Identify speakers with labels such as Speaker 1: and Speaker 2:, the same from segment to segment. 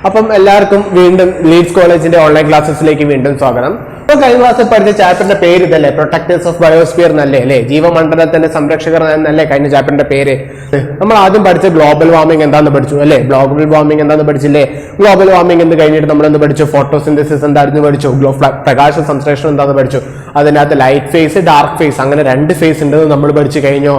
Speaker 1: അപ്പം എല്ലാവർക്കും വീണ്ടും ലീഡ്സ് കോളേജിന്റെ ഓൺലൈൻ ക്ലാസ്സസിലേക്ക് വീണ്ടും സ്വാഗതം. അപ്പോൾ കഴിഞ്ഞ ക്ലാസ്സിൽ പഠിച്ച ചാപ്റ്ററിന്റെ പേര് ഇതല്ലേ, പ്രൊട്ടക്ടേഴ്സ് ഓഫ് ബയോസ്ഫിയർ എന്നല്ലേ അല്ലേ, ജീവമണ്ഡലത്തിന്റെ സംരക്ഷകർ എന്നല്ലേ കഴിഞ്ഞ ചാപ്റ്ററിന്റെ പേര്. നമ്മൾ ആദ്യം പഠിച്ച ഗ്ലോബൽ വാർമിംഗ് എന്താണെന്ന് പഠിച്ചു അല്ലേ, ഗ്ലോബൽ വാർമിംഗ് എന്താണെന്ന് പഠിച്ചില്ലേ. ഗ്ലോബൽ വാർമിംഗ് എന്ന് കഴിഞ്ഞിട്ട് നമ്മൾ എന്ത് പഠിച്ചു, ഫോട്ടോസിന്തസിസ് എന്താണെന്ന് പഠിച്ചു, പ്രകാശ സംശ്ലേഷണം എന്താണെന്ന് പഠിച്ചു. അതിനകത്ത് ലൈറ്റ് ഫേസ് ഡാർക്ക് ഫേസ് അങ്ങനെ രണ്ട് ഫേസ് ഉണ്ടെന്ന് നമ്മൾ പഠിച്ചു കഴിഞ്ഞു.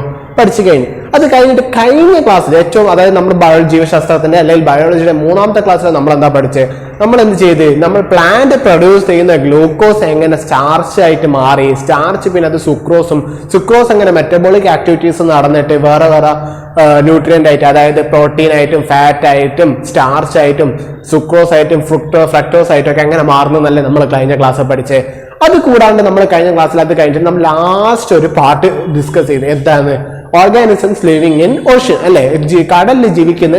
Speaker 1: അത് കഴിഞ്ഞിട്ട് കഴിഞ്ഞ ക്ലാസ്സിൽ ഏറ്റവും, അതായത് നമ്മൾ ജീവശാസ്ത്രത്തിന്റെ അല്ലെങ്കിൽ ബയോളജിയുടെ മൂന്നാമത്തെ ക്ലാസ്സിൽ നമ്മൾ എന്താ പഠിച്ചത്, നമ്മൾ എന്ത് ചെയ്ത്, നമ്മൾ പ്ലാന്റ് പ്രൊഡ്യൂസ് ചെയ്യുന്ന ഗ്ലൂക്കോസ് എങ്ങനെ സ്റ്റാർച്ച് ആയിട്ട് മാറി, സ്റ്റാർച്ച് പിന്നെ അത് സുക്രോസ് എങ്ങനെ മെറ്റബോളിക് ആക്ടിവിറ്റീസ് നടന്നിട്ട് വേറെ ന്യൂട്രിയന്റ് ആയിട്ട്, അതായത് പ്രോട്ടീൻ ആയിട്ടും ഫാറ്റ് ആയിട്ടും സ്റ്റാർച്ച് ആയിട്ടും സുക്രോസ് ആയിട്ടും ഫ്രക്ടോസ് ആയിട്ടും ഒക്കെ എങ്ങനെ മാറുന്നു എന്നല്ലേ നമ്മൾ കഴിഞ്ഞ ക്ലാസ്സിൽ പഠിച്ചേ. അത് കൂടാണ്ട് നമ്മൾ കഴിഞ്ഞ ക്ലാസ്സിൽ അത് കഴിഞ്ഞിട്ട് നമ്മൾ ലാസ്റ്റ് ഒരു പാർട്ട് ഡിസ്കസ് ചെയ്ത് എന്താണ്, ഓർഗാനിസംസ് ലിവിങ് ഇൻ ഓഷ്യൻ അല്ലെ, കടലിൽ ജീവിക്കുന്ന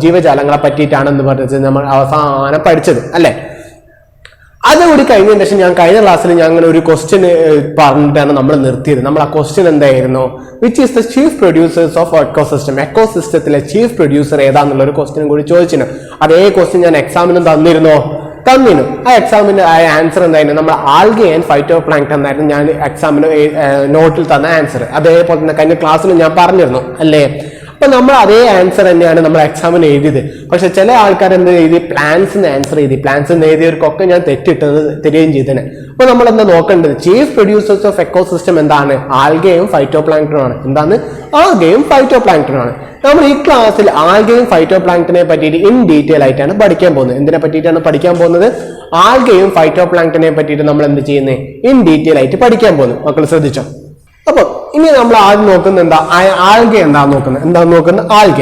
Speaker 1: ജീവജാലങ്ങളെ പറ്റിയിട്ടാണെന്ന് പറഞ്ഞത് നമ്മൾ അവസാനം പഠിച്ചത് അല്ലെ. അതുകൂടി കഴിഞ്ഞതിന് ശേഷം ഞാൻ കഴിഞ്ഞ ക്ലാസ്സിൽ അങ്ങനെ ഒരു ക്വസ്റ്റ്യൻ പറഞ്ഞിട്ടാണ് നമ്മൾ നിർത്തിയത്. നമ്മൾ ആ ക്വസ്റ്റ്യൻ എന്തായിരുന്നു, which is the chief producers of എക്കോസിസ്റ്റത്തിലെ ചീഫ് പ്രൊഡ്യൂസർ ഏതാന്നുള്ള ഒരു ക്വസ്റ്റ്യൻ കൂടി ചോദിച്ചിരുന്നു. അതേ ക്വസ്റ്റ്യൻ ഞാൻ എക്സാമിനും തന്നിരുന്നു. ആ എക്സാമിന്റെ ആൻസർ എന്തായിരുന്നു, നമ്മൾ ആൽഗെ ആൻഡ് ഫൈറ്റോ പ്ലാങ്ക്ടൺ എന്നായിരുന്നു ഞാൻ എക്സാമിന് നോട്ടിൽ തന്ന ആൻസർ. അതേപോലെ തന്നെ കഴിഞ്ഞ ക്ലാസ്സിൽ ഞാൻ പറഞ്ഞിരുന്നു അല്ലേ. അപ്പൊ നമ്മൾ അതേ ആൻസർ തന്നെയാണ് നമ്മൾ എക്സാമിന് എഴുതിയത്. പക്ഷെ ചില ആൾക്കാർ എന്ത് എഴുതി, പ്ലാന്റ്സിന് ആൻസർ എഴുതി. പ്ലാന്റ്സിന് എഴുതിയവർക്കൊക്കെ ഞാൻ തെറ്റിട്ടത് തരികയും ചെയ്തേനെ. അപ്പൊ നമ്മൾ എന്താ നോക്കേണ്ടത്, ചീഫ് പ്രൊഡ്യൂസേഴ്സ് ഓഫ് എക്കോസിസ്റ്റം എന്താണ്, ആൽഗയും ഫൈറ്റോ പ്ലാങ്ക്ടണും ആണ്. എന്താണ്, ആൽഗയും ഫൈറ്റോ പ്ലാങ്ക്ടണും ആണ്. നമ്മൾ ഈ ക്ലാസ്സിൽ ആൽഗയും ഫൈറ്റോ പ്ലാങ്ക്ടനെ പറ്റിയിട്ട് ഇൻ ഡീറ്റെയിൽ ആയിട്ടാണ് പഠിക്കാൻ പോകുന്നത്. എന്തിനെ പറ്റിയിട്ടാണ് പഠിക്കാൻ പോകുന്നത്, ആൽഗയും ഫൈറ്റോ പ്ലാങ്ക്ടനെ പറ്റിയിട്ട് നമ്മൾ എന്ത് ചെയ്യുന്നത്, ഇൻ ഡീറ്റെയിൽ ആയിട്ട് പഠിക്കാൻ പോകുന്നു. മക്കൾ ശ്രദ്ധിച്ചോ. അപ്പൊ ഇനി നമ്മൾ ആദ്യം നോക്കുന്നത് എന്താ, ആൽഗ എന്താ നോക്കുന്നത് ആൽഗ.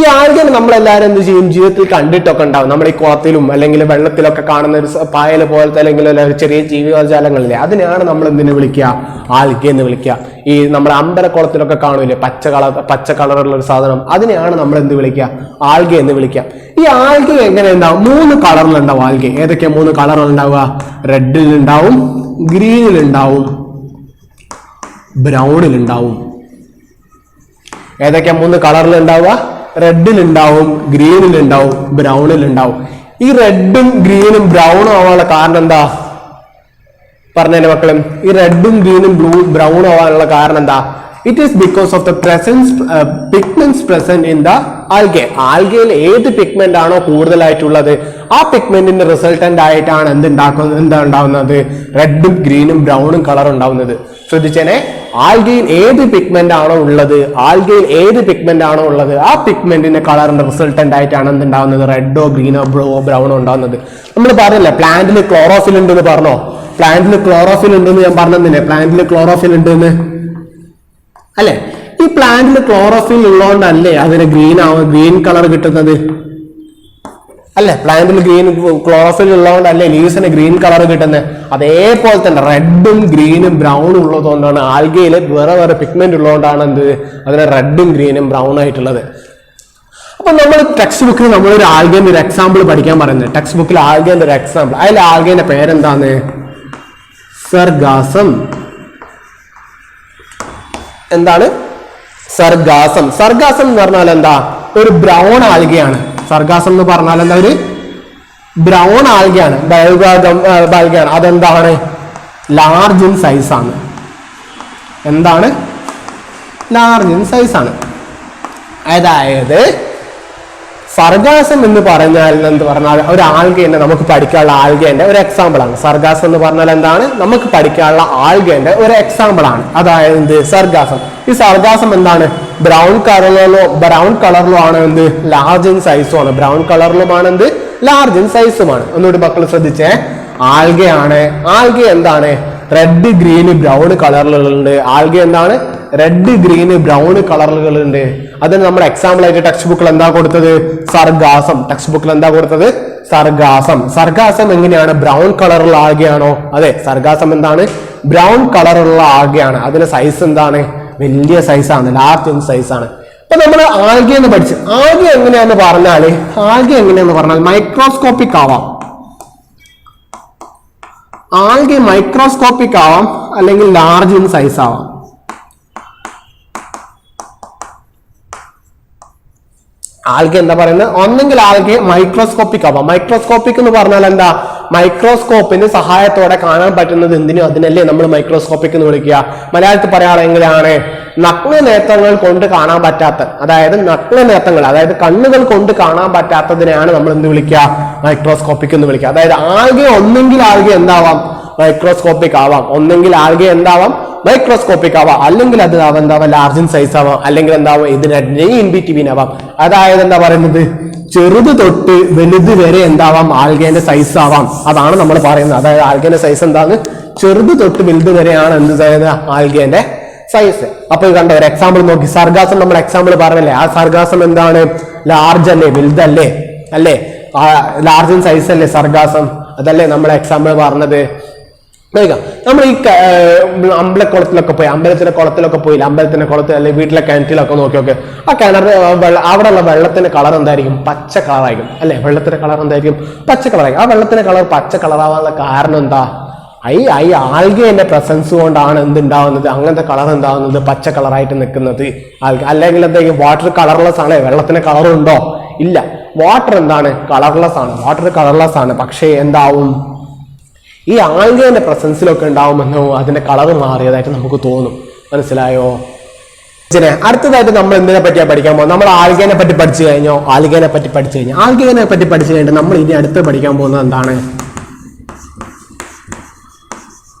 Speaker 1: ഈ ആൽഗനെ നമ്മളെല്ലാവരും എന്ത് ചെയ്യും, ജീവിതത്തിൽ കണ്ടിട്ടൊക്കെ ഉണ്ടാവും. നമ്മൾ ഈ കുളത്തിലും അല്ലെങ്കിൽ വെള്ളത്തിലൊക്കെ കാണുന്ന ഒരു പായൽ പോലത്തെ അല്ലെങ്കിൽ ചെറിയ ജീവജാലങ്ങളില്ലേ, അതിനെയാണ് നമ്മൾ എന്തിനു വിളിക്കുക, ആൽഗ എന്ന് വിളിക്കുക. ഈ നമ്മുടെ അമ്പലക്കുളത്തിലൊക്കെ കാണൂലേ പച്ച കളറുള്ള ഒരു സാധനം, അതിനെയാണ് നമ്മൾ എന്ത് വിളിക്കുക, ആൽഗ എന്ന് വിളിക്കുക. ഈ ആൽഗ എങ്ങനെ ഉണ്ടാവും, 3 കളറിലുണ്ടാവും ആൽഗ. ഏതൊക്കെയാ 3 കളറുകൾ ഉണ്ടാവുക, റെഡിലുണ്ടാവും, ഗ്രീനിലുണ്ടാവും, ബ്രൗണിലുണ്ടാവും. ഏതൊക്കെയാ 3 കളറിലുണ്ടാവുക, റെഡിലുണ്ടാവും, ഗ്രീനിലുണ്ടാവും, ബ്രൗണിലുണ്ടാവും. ഈ റെഡും ഗ്രീനും ബ്രൗണും ആവാനുള്ള കാരണം എന്താ പറഞ്ഞതിന്റെ മക്കളും, ഈ റെഡും ഗ്രീനും ബ്രൗണും ആവാനുള്ള കാരണം എന്താ, it is because of the pigments present in the algae. ആൽഗയിൽ ഏത് പിഗ്മെന്റ് ആണോ കൂടുതലായിട്ടുള്ളത് ആ പിഗ്മെന്റിന്റെ റിസൾട്ടന്റ് ആയിട്ടാണ് എന്താ ഉണ്ടാവുന്നത്, റെഡും ഗ്രീനും ബ്രൗണും കളർ ഉണ്ടാവുന്നത്. ശ്രദ്ധിച്ചേനെ, ആൽഗയിൽ ഏത് പിഗ്മെന്റ് ആണോ ഉള്ളത് ആ പിഗ്മെന്റിന്റെ കളറിന്റെ റിസൾട്ടന്റ് ആയിട്ടാണ് എന്തുണ്ടാവുന്നത്, റെഡോ ഗ്രീനോ ബ്രൗണോ ഉണ്ടാവുന്നത്. നമ്മൾ പറഞ്ഞില്ലേ പ്ലാന്റിൽ ക്ലോറോഫിൽ ഉണ്ടെന്ന് പറഞ്ഞോ, പ്ലാന്റിൽ ക്ലോറോഫിൽ ഉണ്ടെന്ന് ഞാൻ പറഞ്ഞതില്ലേ, പ്ലാന്റിൽ ക്ലോറോഫിൽ ഉണ്ടെന്ന് അല്ലെ. ഈ പ്ലാന്റിൽ ക്ലോറോഫിൽ ഉള്ളതുകൊണ്ടല്ലേ അതിന് ഗ്രീൻ കളർ കിട്ടുന്നത് അല്ലെ, പ്ലാന്റിൽ ക്ലോറോഫിൽ ഉള്ളതുകൊണ്ടല്ലേ ലീവ്സിന് ഗ്രീൻ കളർ കിട്ടുന്നത്. അതേപോലെ തന്നെ റെഡും ഗ്രീനും ബ്രൗണും ഉള്ളതുകൊണ്ടാണ് ആൽഗയിൽ വേറെ പിഗ്മെന്റ് ഉള്ളതുകൊണ്ടാണ് അതിന് റെഡും ഗ്രീനും ബ്രൗൺ ആയിട്ടുള്ളത്. അപ്പൊ നമ്മൾ ടെക്സ്റ്റ് ബുക്കിൽ നമ്മളൊരു ആൽഗേന്റെ ഒരു എക്സാമ്പിൾ പഠിക്കാൻ പറയുന്നത്, ടെക്സ്റ്റ് ബുക്കിൽ ആൽഗേന്റെ ഒരു എക്സാമ്പിൾ, അതിൽ ആൽഗേന്റെ പേരെന്താണ്, സർഗാസം. എന്താണ് സർഗാസം? സർഗാസം എന്ന് പറഞ്ഞാൽ എന്താ, ഒരു ബ്രൗൺ ആൽഗയാണ്. സർഗാസം എന്ന് പറഞ്ഞാൽ എന്താ, ഒരു ബ്രൗൺ ആൽഗയാണ്, ആൽഗയാണ്. അതെന്താണ്, ലാർജ് ഇൻ സൈസ് ആണ്. എന്താണ്, ലാർജ് ഇൻ സൈസ് ആണ്. അതായത് സർഗാസം എന്ന് പറഞ്ഞാൽ ഒരു ആൽഗേന്റെ നമുക്ക് പഠിക്കാനുള്ള ആൽഗേന്റെ ഒരു എക്സാമ്പിൾ ആണ്. സർഗാസം എന്ന് പറഞ്ഞാൽ എന്താണ്, നമുക്ക് പഠിക്കാനുള്ള ആൽഗേന്റെ ഒരു എക്സാമ്പിൾ ആണ്. അതായത് സർഗാസം. ഈ സർഗാസം എന്താണ്, ബ്രൗൺ കളറിലോ ആണ് ലാർജ് ഇൻ സൈസും ആണ്. ബ്രൗൺ കളറിലുമാണ് ലാർജ് ഇൻ സൈസുമാണ്. ഒന്നുകൂടി മക്കൾ ശ്രദ്ധിച്ചേ, ആൽഗയാണ്. ആൽഗ എന്താണ്, റെഡ് ഗ്രീന് ബ്രൗൺ കളറുകളുണ്ട്. ആൽഗ എന്താണ്, റെഡ് ഗ്രീന് ബ്രൗൺ കളറുകളുണ്ട്. അതിന് നമ്മുടെ എക്സാമ്പിൾ ആയിട്ട് ടെക്സ്റ്റ് ബുക്കിൽ എന്താ കൊടുത്തത്, സർഗാസം. ടെക്സ്റ്റ് ബുക്കിൽ എന്താ കൊടുത്തത്, സർഗാസം. സർഗാസം എങ്ങനെയാണ്, ബ്രൗൺ കളറുള്ള ആൽഗയാണോ? അതെ, സർഗാസം എന്താണ്, ബ്രൗൺ കളറുള്ള ആൽഗയാണ്. അതിന്റെ സൈസ് എന്താണ്, വലിയ സൈസാണ്, ലാർജ് ഇൻ സൈസാണ്. അപ്പൊ നമ്മൾ ആൽഗ എന്ന് പഠിച്ചു. ആൽഗ എങ്ങനെയാന്ന് പറഞ്ഞാൽ മൈക്രോസ്കോപ്പിക് ആവാം. ആൽഗ മൈക്രോസ്കോപ്പിക് ആവാം അല്ലെങ്കിൽ ലാർജ് ഇൻ സൈസ് ആവാം. ആൽഗെ എന്താ പറയുന്നത്? ഒന്നെങ്കിൽ ആൽഗെ മൈക്രോസ്കോപ്പിക് ആവാം. മൈക്രോസ്കോപ്പിക് എന്ന് പറഞ്ഞാൽ എന്താ? മൈക്രോസ്കോപ്പിന്റെ സഹായത്തോടെ കാണാൻ പറ്റുന്നത് എന്തിനും അതിനല്ലേ നമ്മൾ മൈക്രോസ്കോപ്പിക് എന്ന് വിളിക്കുക. മലയാളത്തിൽ പറയുകയാണെങ്കിലാണ് നഗ്ന നേത്രങ്ങൾ കൊണ്ട് കാണാൻ പറ്റാത്ത, അതായത് നഗ്ന നേത്രങ്ങൾ, അതായത് കണ്ണുകൾ കൊണ്ട് കാണാൻ പറ്റാത്തതിനെയാണ് നമ്മൾ എന്ത് വിളിക്കുക? മൈക്രോസ്കോപ്പിക് എന്ന് വിളിക്കുക. അതായത് ആൽഗെ ഒന്നെങ്കിൽ ആൽഗെ എന്താവാം? മൈക്രോസ്കോപ്പിക് ആവാം. ഒന്നെങ്കിൽ ആൽഗെ എന്താവാം? മൈക്രോസ്കോപ്പിക് ആവാം. അല്ലെങ്കിൽ അത് എന്താവാം? ലാർജ് ഇൻ സൈസ് ആവാം. അല്ലെങ്കിൽ എന്താവാം? ഇതിനെ ഇൻ ബിറ്റ്വീൻ ആവാം. അതായത് എന്താ പറയുന്നത്? ചെറുത് തൊട്ട് വലുത് വരെ എന്താവാം? ആൽഗേന്റെ സൈസ് ആവാം. അതാണ് നമ്മൾ പറയുന്നത്. അതായത് ആൽഗേന്റെ സൈസ് എന്താണ്? ചെറുത് തൊട്ട് വലുത് വരെയാണ് എന്ത് ചെയ്യുന്നത്? ആൽഗേന്റെ സൈസ്. അപ്പൊ കണ്ട ഒരു എക്സാമ്പിൾ നോക്കി. സർഗാസം നമ്മൾ എക്സാമ്പിൾ പറഞ്ഞല്ലേ, ആ സർഗാസം എന്താണ്? ലാർജ് അല്ലേ? വലുതല്ലേ? അല്ലേ? ലാർജ് ഇൻ സൈസ് അല്ലേ സർഗാസം? അതല്ലേ നമ്മൾ എക്സാമ്പിൾ പറഞ്ഞത്. നമ്മൾ ഈ അമ്പലക്കുളത്തിലൊക്കെ പോയി, അമ്പലത്തിന്റെ കുളത്തിലൊക്കെ പോയില്ല, അമ്പലത്തിന്റെ കുളത്തിൽ അല്ലെങ്കിൽ വീട്ടിലെ കിണറ്റിലൊക്കെ നോക്കി ആ കിണർ അവിടെയുള്ള വെള്ളത്തിന്റെ കളർ എന്തായിരിക്കും? പച്ച കളറായിരിക്കും അല്ലെ? വെള്ളത്തിന്റെ കളർ എന്തായിരിക്കും? പച്ച കളറായിരിക്കും. ആ വെള്ളത്തിന്റെ കളർ പച്ച കളറാവാനുള്ള കാരണം എന്താ? ഈ ആൽഗേന്റെ പ്രസൻസ് കൊണ്ടാണ് എന്തുണ്ടാവുന്നത്? അങ്ങനത്തെ കളർ എന്താവുന്നത്? പച്ച കളറായിട്ട് നിൽക്കുന്നത്. അല്ലെങ്കിൽ എന്തായിരിക്കും? വാട്ടർ കളർലെസ് ആണ്. വെള്ളത്തിന് കളറുണ്ടോ? ഇല്ല. വാട്ടർ എന്താണ്? കളർലെസ് ആണ്. വാട്ടർ കളർലെസ് ആണ്. പക്ഷേ എന്താവും? ഈ ആൽഗേന്റെ പ്രസൻസിലൊക്കെ ഉണ്ടാവുമെന്നോ അതിന്റെ കളർ മാറിയതായിട്ട് നമുക്ക് തോന്നും. മനസ്സിലായോ? അടുത്തതായിട്ട് നമ്മൾ എന്തിനെ പറ്റിയാ പഠിക്കാൻ പോകുന്നത്? നമ്മൾ ആൽഗേനെ പറ്റി പഠിച്ചു കഴിഞ്ഞു കഴിഞ്ഞിട്ട് നമ്മൾ ഇനി അടുത്ത് പഠിക്കാൻ പോകുന്നത് എന്താണ്?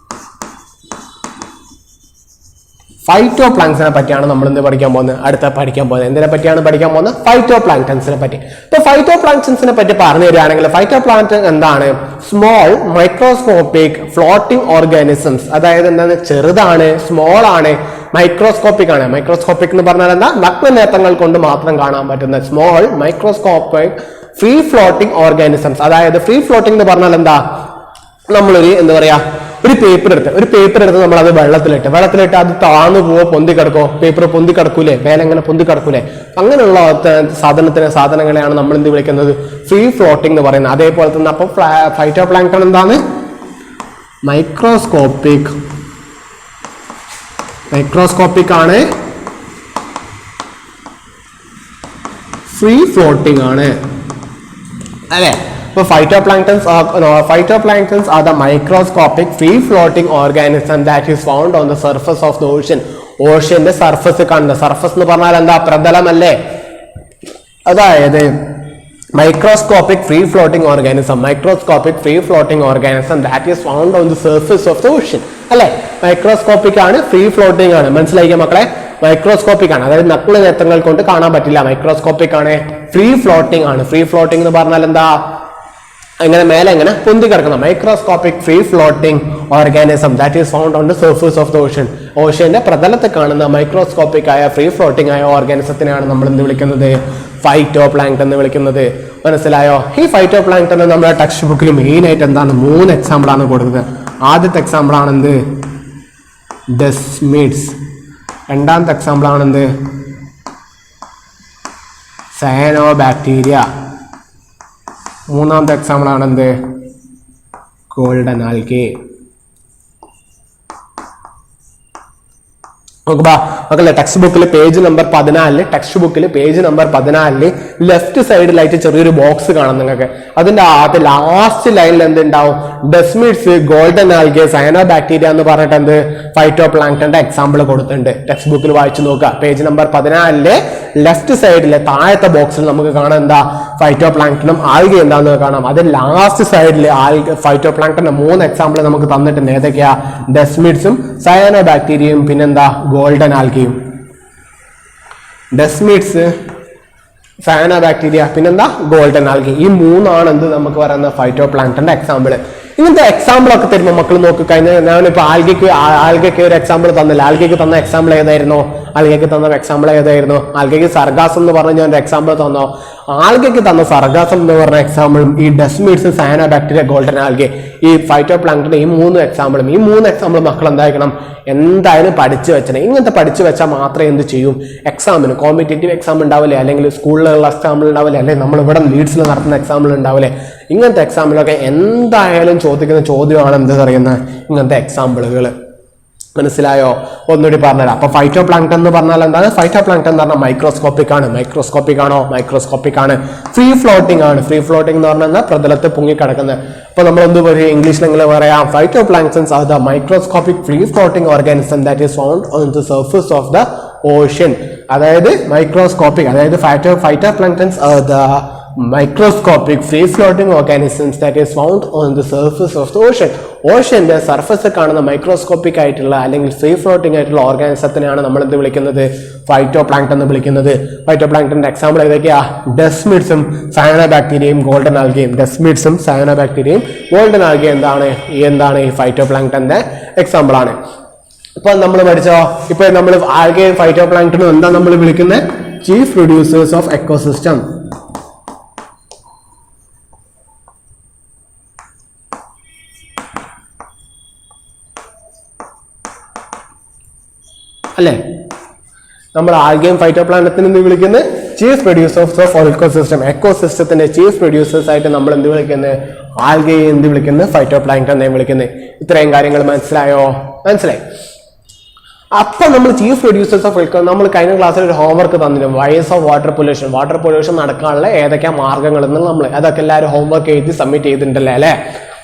Speaker 1: ഫൈറ്റോ പ്ലാങ്ക്സിനെ പറ്റിയാണ് നമ്മൾ എന്ത് പഠിക്കാൻ പോകുന്നത്? അടുത്ത പഠിക്കാൻ പോകുന്നത് എന്തിനെ പറ്റിയാണ് പഠിക്കാൻ പോകുന്നത്? ഫൈറ്റോ പ്ലാങ്ക്ടൻസിനെ പറ്റി. ഇപ്പൊ ഫൈറ്റോ പ്ലാങ്ക്ടൻസിനെ പറ്റി പറഞ്ഞു തരികയാണെങ്കിൽ ഫൈറ്റോ പ്ലാങ്ക്ടൻ എന്താണ്? Small microscopic floating organisms. അതായത് എന്താണ്? ചെറുതാണ്, സ്മോൾ ആണ്, മൈക്രോസ്കോപ്പിക് ആണ്. മൈക്രോസ്കോപ്പിക് എന്ന് പറഞ്ഞാൽ എന്താ? നഗ്ന നേത്രങ്ങൾ കൊണ്ട് മാത്രം കാണാൻ പറ്റുന്ന small microscopic free floating organisms. അതായത് ഫ്രീ ഫ്ലോട്ടിംഗ് എന്ന് പറഞ്ഞാൽ എന്താ? നമ്മളൊരു എന്താ പറയാ, ഒരു പേപ്പർ എടുത്ത് നമ്മൾ അത് വെള്ളത്തിലിട്ട് അത് താന്നു പോവോ പൊന്തി കിടക്കോ? പേപ്പർ പൊന്തി കിടക്കൂലേ? മേലെങ്ങനെ പൊന്തി കിടക്കൂലേ? അങ്ങനെയുള്ള സാധനങ്ങളെയാണ് നമ്മൾ എന്ത് വിളിക്കുന്നത്? ഫ്രീ ഫ്ലോട്ടിംഗ് എന്ന് പറയുന്നത്. അതേപോലെ തന്നെ അപ്പൊ ഫൈറ്റോ പ്ലാങ്ക്ടൺ എന്താണ്? മൈക്രോസ്കോപ്പിക് ആണ്, ഫ്രീ ഫ്ലോട്ടിംഗ് ആണ് അല്ലെ? So phytoplanktons are the microscopic free-floating organism that is found on the surface of the ocean. ഓഷ്യന്റെ സർഫസ് കാണുന്ന, സർഫസ് എന്ന് പറഞ്ഞാൽ എന്താ? പ്രതലം അല്ലേ? അതായത് microscopic free-floating organism that is found on the surface of the ocean. അല്ലെ? മൈക്രോസ്കോപ്പിക് ആണ്, ഫ്രീ ഫ്ലോട്ടിംഗ് ആണ്. മനസ്സിലാക്കിയ മക്കളെ? മൈക്രോസ്കോപ്പിക് ആണ്, അതായത് നഗ്ന നേത്രങ്ങൾ കൊണ്ട് കാണാൻ പറ്റില്ല. മൈക്രോസ്കോപ്പിക് ആണ്, ഫ്രീ ഫ്ലോട്ടിംഗ് ആണ്. ഫ്രീ ഫ്ലോട്ടിംഗ് എന്ന് പറഞ്ഞാൽ എന്താ? എങ്ങനെ മേലെ എങ്ങനെ പൊന്തി കിടക്കുന്ന microscopic free floating organism that is found on the surface of the ocean. ഓഷ്യന്റെ പ്രതലത്തിൽ കാണുന്ന മൈക്രോസ്കോപ്പിക് ആയ ഫ്രീ ഫ്ലോട്ടിംഗ് ആയ ഓർഗാനിസത്തിനെയാണ് നമ്മൾ എന്ത് വിളിക്കുന്നത്? ഫൈറ്റോ പ്ലാങ്ക്ടൺ എന്ന് വിളിക്കുന്നത്. മനസ്സിലായോ? ഈ ഫൈറ്റോ പ്ലാങ്ക്ടൺ നമ്മുടെ ടെക്സ്റ്റ് ബുക്കിൽ മെയിൻ ആയിട്ട് എന്താണ്? 3 എക്സാമ്പിൾ ആണ് കൊടുക്കുന്നത്. ആദ്യത്തെ എക്സാമ്പിൾ ആണെന്ത്? ഡെസ്മിഡ്സ്. രണ്ടാമത്തെ എക്സാമ്പിൾ ആണെന്ത്? സയനോബാക്ടീരിയ. മൂന്നാമത്തെ എക്സാമ്പിൾ ആണെന്ത്? Golden algae. നോക്കുമ്പോ ടെക്സ്റ്റ് ബുക്കിൽ പേജ് നമ്പർ 14 ലെഫ്റ്റ് സൈഡിലായിട്ട് ചെറിയൊരു ബോക്സ് കാണാം നിങ്ങൾക്ക്. അതിന്റെ ആദ്യ ലാസ്റ്റ് ലൈനിൽ എന്തുണ്ടാവും? ഡെസ്മിഡ്സ്, ഗോൾഡൻ ആൽഗെ, സയനോബാക്ടീരിയ എന്ന് പറഞ്ഞിട്ട് എന്ത് ഫൈറ്റോ പ്ലാങ്ക്ടന്റെ എക്സാമ്പിൾ കൊടുത്തിട്ടുണ്ട്. ടെക്സ്റ്റ് ബുക്കിൽ വായിച്ചു നോക്കുക. പേജ് നമ്പർ 14 ലെഫ്റ്റ് സൈഡിലെ താഴത്തെ ബോക്സിൽ നമുക്ക് കാണാം എന്താ? ഫൈറ്റോ പ്ലാങ്ക്ടനും ആൽഗെ എന്താന്ന് കാണാം. അത് ലാസ്റ്റ് സൈഡിൽ ഫൈറ്റോ പ്ലാങ്ക്ടന്റെ 3 എക്സാമ്പിൾ നമുക്ക് തന്നിട്ടുണ്ട്. ഏതൊക്കെയാ? ഡെസ്മിഡ്സും, സയനോബാക്ടീരിയയും, പിന്നെന്താ? ഗോൾഡൻ ആൽഗയും. ഡെസ്മിഡ്സ്, സയനോബാക്ടീരിയ, പിന്നെന്താ? Golden algae. ഈ 3 എന്ത് നമുക്ക് പറയുന്ന ഫൈറ്റോ പ്ലാങ്ക്ടന്റെ എക്സാമ്പിൾ. ഇങ്ങനത്തെ എക്സാമ്പിൾ ഒക്കെ തരുമ്പോൾ മക്കൾ നോക്കി കഴിഞ്ഞാൽ ഞാനിപ്പോ ആൽഗയ്ക്ക് ഒരു എക്സാമ്പിൾ തന്നില്ല. ആൽഗയ്ക്ക് തന്ന എക്സാമ്പിൾ ഏതായിരുന്നു? ആൽഗയ്ക്ക് സർഗാസം എന്ന് പറഞ്ഞ ഞാൻ എക്സാമ്പിൾ തന്നോ? ആൽഗയ്ക്ക് തന്ന സർഗാസം എന്ന് പറഞ്ഞ എക്സാമ്പിളും ഈ ഡെസ്മിഡ്സ്, സയനോബാക്ടീരിയ, ഗോൾഡൻ ആൽഗെ, ഈ ഫൈറ്റോ പ്ലാങ്ക്ടന്റെ ഈ 3 എക്സാമ്പിളും മക്കൾ എന്തായിരിക്കണം? എന്തായാലും പഠിച്ചു വെച്ചേ. ഇങ്ങനത്തെ പഠിച്ചു വെച്ചാൽ മാത്രമേ എന്ത് ചെയ്യും? എക്സാമിന് കോമ്പറ്റേറ്റീവ് എക്സാം ഉണ്ടാവില്ലേ, അല്ലെങ്കിൽ സ്കൂളിലുള്ള എക്സാമ്പിൾ ഉണ്ടാവില്ലേ, അല്ലെങ്കിൽ നമ്മൾ ഇവിടെ ലീഡ്സിൽ നടത്തുന്ന എക്സാമ്പിൾ ഉണ്ടാവില്ലേ, ഇങ്ങനത്തെ എക്സാമ്പിളൊക്കെ എന്തായാലും ചോദിക്കുന്ന ചോദ്യമാണ് എന്ത് പറയുന്നത്? ഇങ്ങനത്തെ എക്സാമ്പിളുകൾ. മനസ്സിലായോ? ഒന്നുകൂടി പറഞ്ഞുതരാം. അപ്പൊ ഫൈറ്റോ പ്ലാങ്ക്ടൺ എന്ന് പറഞ്ഞാൽ എന്താണ്? ഫൈറ്റോ പ്ലാങ്ക്ടൺ എന്ന് പറഞ്ഞാൽ മൈക്രോസ്കോപ്പിക് ആണ്. മൈക്രോസ്കോപ്പിക് ആണോ? മൈക്രോസ്കോപ്പിക് ആണ്. ഫ്രീ ഫ്ലോട്ടിംഗ് ആണ്. ഫ്രീ ഫ്ലോട്ടിംഗ് എന്ന് പറഞ്ഞാൽ പ്രതലത്ത് പൊങ്ങിക്കിടക്കുന്നത്. അപ്പൊ നമ്മൾ എന്ത് പറയും ഇംഗ്ലീഷിൽ എങ്ങനെ പറയാം? Phyto planktons are the microscopic free floating organism that is found on the surface of the ocean. അതായത് മൈക്രോസ്കോപ്പിക്, അതായത് phyto planktons are the microscopic free floating organisms that is found on the surface of the ocean. ഓഷ്യന്റെ surface കാണുന്ന microscopic ആയിട്ടുള്ള അല്ലെങ്കിൽ free floating ആയിട്ടുള്ള ഓർഗാനിസത്തിനെയാണ് നമ്മൾ എന്ത് വിളിക്കുന്നത്? ഫൈറ്റോ പ്ലാങ്ക്ടൺ എന്ന് വിളിക്കുന്നത്. ഫൈറ്റോ പ്ലാങ്ക്ടന്റെ എക്സാമ്പിൾ ഏതൊക്കെയാ? ഡെസ്മിഡ്സും സയനോബാക്ടീരിയയും ഗോൾഡൻ ആൽഗയും. ഡെസ്മിഡ്സും സയനോബാക്ടീരിയയും ഗോൾഡൻ ആൽഗയും എന്താണ് ഈ ഫൈറ്റോ പ്ലാങ്ക്ടന്റെ എക്സാമ്പിൾ ആണ്. ഇപ്പൊ നമ്മൾ പഠിച്ചോ, ഇപ്പൊ നമ്മൾ ആൽഗയും ഫൈറ്റോ പ്ലാങ്ക്ടണും എന്താ നമ്മൾ വിളിക്കുന്നത്? Chief producers of ecosystem. അല്ലേ? നമ്മൾ ആൽഗയും ഫൈറ്റോ പ്ലാങ്ക്ടൺ എന്ന് വിളിക്കുന്നത് ചീഫ് പ്രൊഡ്യൂസേഴ്സ് ഓഫ് എക്കോസിസ്റ്റം. എക്കോസിസ്റ്റത്തിന്റെ ചീഫ് പ്രൊഡ്യൂസേഴ്സ് ആയിട്ട് നമ്മൾ എന്ത് വിളിക്കുന്നത്? ആൽഗയെ എന്ത് വിളിക്കുന്നത്? ഫൈറ്റോ പ്ലാങ്ക്ടൺ എന്ന് വിളിക്കുന്നത്. ഇത്രയും കാര്യങ്ങൾ മനസ്സിലായോ? മനസ്സിലായി. അപ്പൊ നമ്മൾ ചീഫ് പ്രൊഡ്യൂസേഴ്സ് ഓഫ് നമ്മൾ കഴിഞ്ഞ ക്ലാസ്സിൽ ഒരു ഹോംവർക്ക് തന്നിരുന്നു. Ways of water pollution. Water pollution നടക്കാനുള്ള ഏതൊക്കെ മാർഗങ്ങൾ എന്ന് നമ്മൾ അതൊക്കെ എല്ലാവരും ഹോംവർക്ക് എഴുതി സബ്മിറ്റ് ചെയ്തിട്ടുണ്ടല്ലേ അല്ലെ?